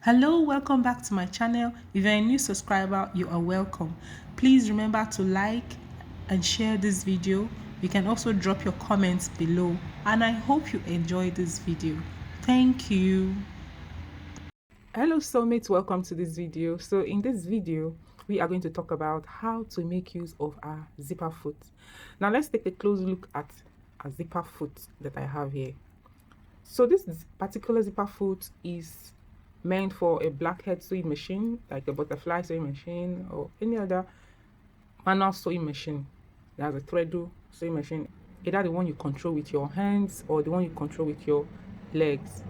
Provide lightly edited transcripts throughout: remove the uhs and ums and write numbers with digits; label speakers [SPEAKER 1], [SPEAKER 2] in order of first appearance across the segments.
[SPEAKER 1] Hello, welcome back to my channel. If you're a new subscriber, you are welcome. Please remember to like and share this video. You can also drop your comments below, and I hope you enjoy this video. Thank you. Hello soulmates, welcome to this video. So in this video we are going to talk about how to make use of our zipper foot. Now let's take a close look at a zipper foot that I have here. So this particular zipper foot is meant for a blackhead sewing machine, like a butterfly sewing machine or any other manual sewing machine. There's a threadle sewing machine, either the one you control with your hands or the one you control with your legs.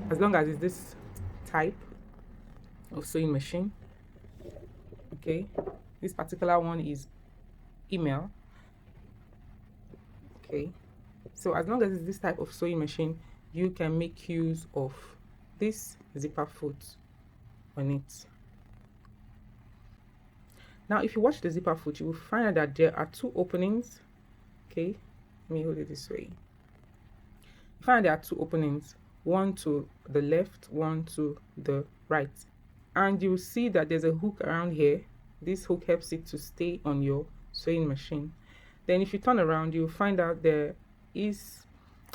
[SPEAKER 1] As long as it's this type of sewing machine, okay, this particular one is email, okay. So as long as it's this type of sewing machine, you can make use of this zipper foot on it. Now if you watch the zipper foot, you will find out that there are two openings. Okay, let me hold it this way. You find there are two openings, one to the left, one to the right, and you will see that there's a hook around here. This hook helps it to stay on your sewing machine. Then if you turn around, you'll find out there is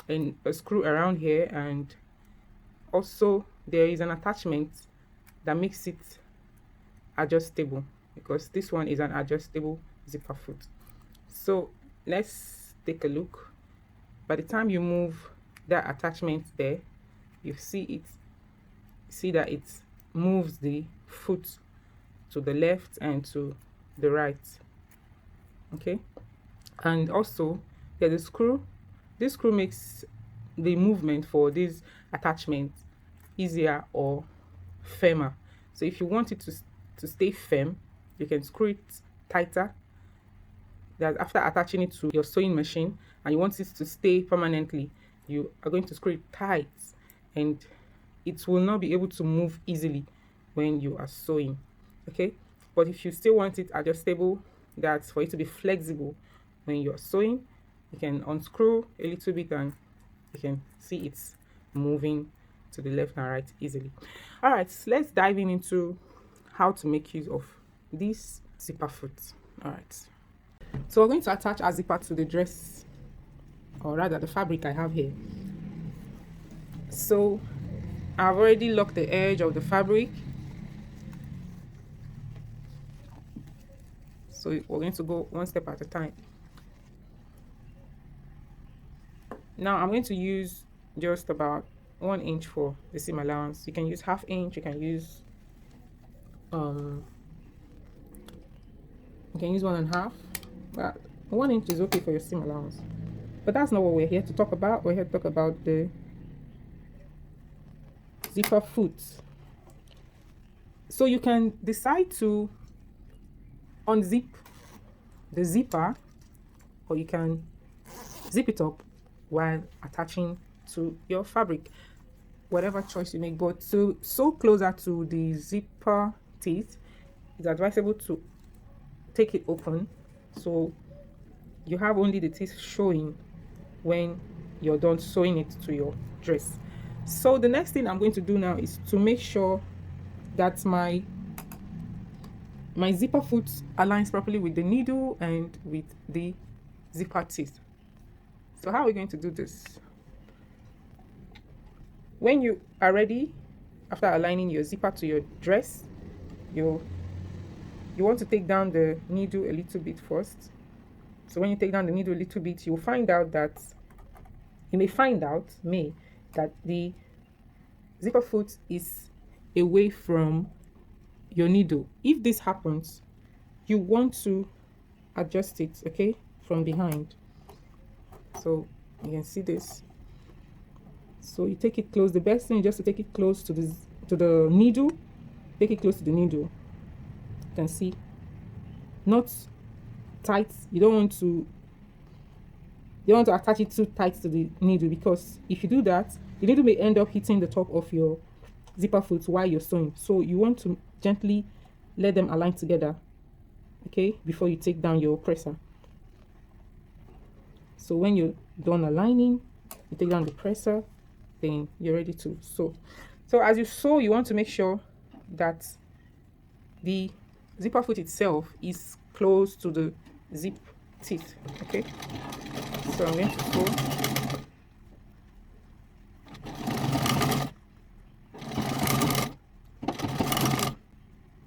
[SPEAKER 1] a screw around here, and also there is an attachment that makes it adjustable, because this one is an adjustable zipper foot. So let's take a look. By the time you move that attachment there, you see that it moves the foot to the left and to the right, okay. And also there's a screw. This screw makes the movement for this attachment easier or firmer. So if you want it to stay firm, you can screw it tighter. That after attaching it to your sewing machine and you want it to stay permanently, you are going to screw it tight, and it will not be able to move easily when you are sewing, okay. But if you still want it adjustable, that's for it to be flexible when you're sewing, you can unscrew a little bit and you can see it's moving to the left and right easily. All right, so let's dive into how to make use of this zipper foot. All right, so we're going to attach our zipper to the dress, or rather the fabric I have here. So I've already locked the edge of the fabric, so we're going to go one step at a time. Now I'm going to use just about 1 inch for the seam allowance. You can use ½ inch, you can use 1.5, but 1 inch is okay for your seam allowance. But that's not what we're here to talk about. We're here to talk about the zipper foot. So you can decide to unzip the zipper, or you can zip it up while attaching to your fabric, whatever choice you make. But to sew closer to the zipper teeth, it's advisable to take it open so you have only the teeth showing when you're done sewing it to your dress. So the next thing I'm going to do now is to make sure that my zipper foot aligns properly with the needle and with the zipper teeth. So how are we going to do this? When you are ready, after aligning your zipper to your dress, you want to take down the needle a little bit first. So when you take down the needle a little bit, you'll find out that that the zipper foot is away from your needle. If this happens, you want to adjust it, okay, from behind. So you can see this. So you take it close. The best thing is just to take it close to the needle. Take it close to the needle. You can see, not tight. You don't want to attach it too tight to the needle, because if you do that, the needle may end up hitting the top of your zipper foot while you're sewing. So you want to gently let them align together, okay, before you take down your presser. So when you're done aligning, you take down the presser, then you're ready to sew. So as you sew, you want to make sure that the zipper foot itself is close to the zip teeth. Okay, so I'm going to sew.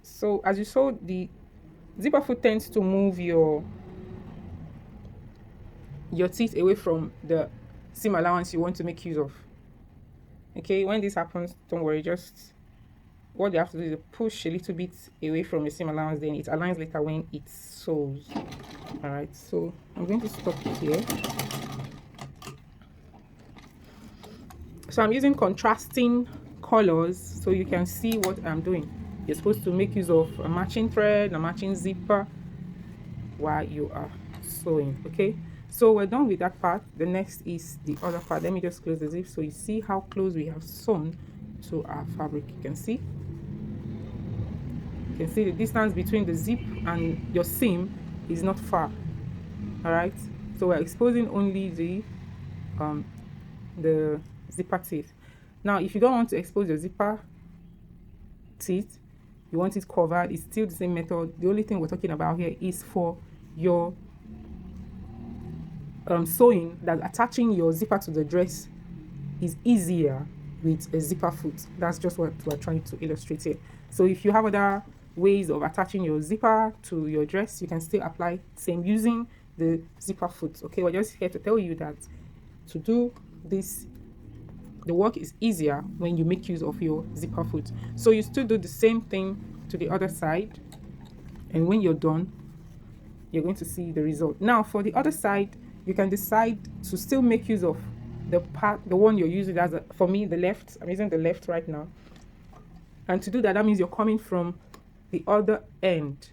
[SPEAKER 1] So as you sew, the zipper foot tends to move your teeth away from the seam allowance you want to make use of. Okay, when this happens, don't worry, just what you have to do is push a little bit away from the seam allowance, then it aligns later when it sews. All right, so I'm going to stop here. So I'm using contrasting colors so you can see what I'm doing. You're supposed to make use of a matching thread, a matching zipper while you are sewing. Okay, so we're done with that part. The next is the other part. Let me just close the zip so you see how close we have sewn to our fabric. You can see the distance between the zip and your seam is not far. All right, so we're exposing only the zipper teeth. Now if you don't want to expose your zipper teeth, you want it covered, it's still the same method. The only thing we're talking about here is for your sewing, that attaching your zipper to the dress is easier with a zipper foot. That's just what we're trying to illustrate here. So if you have other ways of attaching your zipper to your dress, you can still apply same using the zipper foot. Okay, we're just here to tell you that to do this, the work is easier when you make use of your zipper foot. So you still do the same thing to the other side, and when you're done, you're going to see the result. Now for the other side, you can decide to still make use of the one you're using as for me, the left. I'm using the left right now, and to do that, that means you're coming from the other end.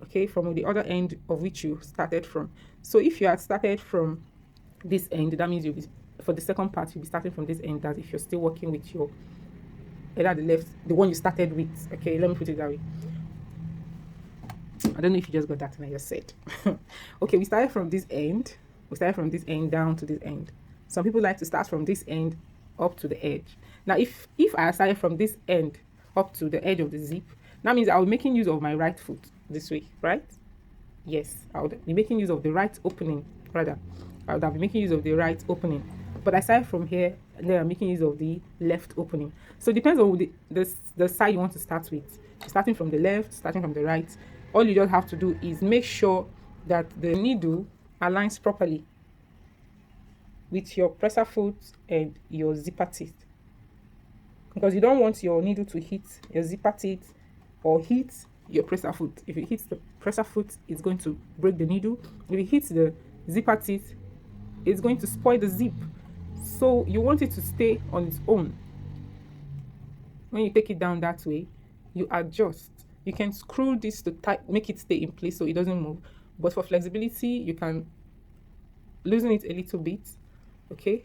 [SPEAKER 1] Okay, from the other end of which you started from. So if you had started from this end, that means you'll be, for the second part, you'll be starting from this end, that if you're still working with your either the left, the one you started with. Okay, let me put it that way. I don't know if you just got that and I just said. Okay, we started from this end. We started from this end down to this end. Some people like to start from this end up to the edge. Now, if I started from this end up to the edge of the zip, that means I'll be making use of my right foot this way, right? Yes, I would be making use of the right opening, rather. I would have been making use of the right opening. But I started from here, and then I'm making use of the left opening. So it depends on the side you want to start with. Starting from the left, starting from the right. All you just have to do is make sure that the needle aligns properly with your presser foot and your zipper teeth. Because you don't want your needle to hit your zipper teeth or hit your presser foot. If it hits the presser foot, it's going to break the needle. If it hits the zipper teeth, it's going to spoil the zip. So you want it to stay on its own. When you take it down that way, you adjust. You can screw this to make it stay in place so it doesn't move. But for flexibility, you can loosen it a little bit. Okay,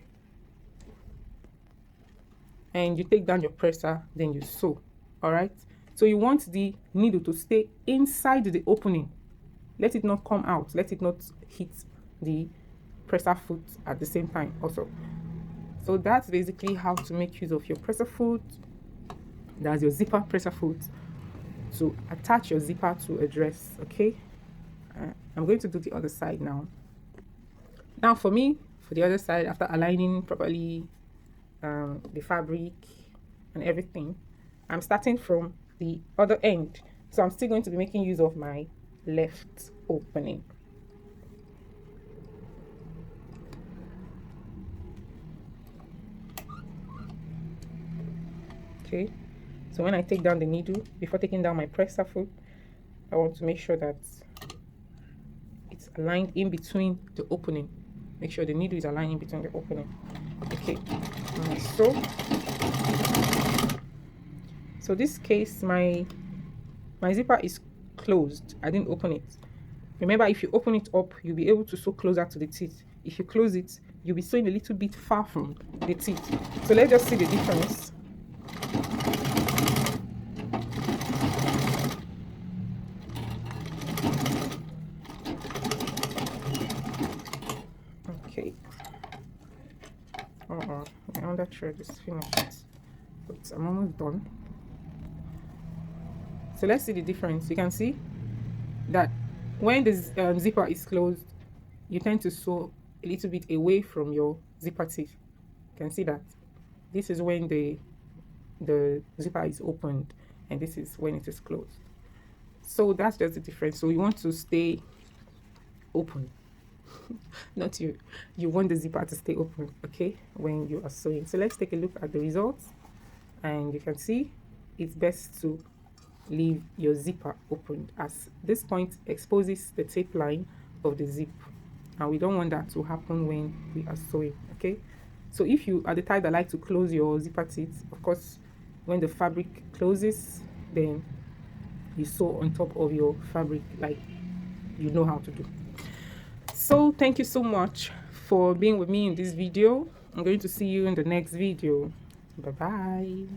[SPEAKER 1] and you take down your presser, then you sew. All right, so you want the needle to stay inside the opening. Let it not come out. Let it not hit the presser foot at the same time also. So that's basically how to make use of your presser foot. That's your zipper presser foot to attach your zipper to a dress. Okay, I'm going to do the other side now. Now for me, for the other side, after aligning properly the fabric and everything, I'm starting from the other end. So I'm still going to be making use of my left opening. Okay, so when I take down the needle, before taking down my presser foot, I want to make sure that it's aligned in between the opening. Make sure the needle is aligned in between the opening. Okay, so this case, my zipper is closed. I didn't open it. Remember, if you open it up, you'll be able to sew closer to the teeth. If you close it, you'll be sewing a little bit far from the teeth. So let's just see the difference. Okay. My under thread is finished. But I'm almost done. So let's see the difference. You can see that when the zipper is closed, you tend to sew a little bit away from your zipper teeth. You can see that this is when the zipper is opened, and this is when it is closed. So that's just the difference. So you want to stay open. Not you want the zipper to stay open, okay, when you are sewing. So let's take a look at the results, and you can see it's best to leave your zipper open, as this point exposes the tape line of the zip, and we don't want that to happen when we are sewing. Okay, so if you are the type that like to close your zipper teeth, of course when the fabric closes, then you sew on top of your fabric like you know how to do. So thank you so much for being with me in this video. I'm going to see you in the next video. Bye bye.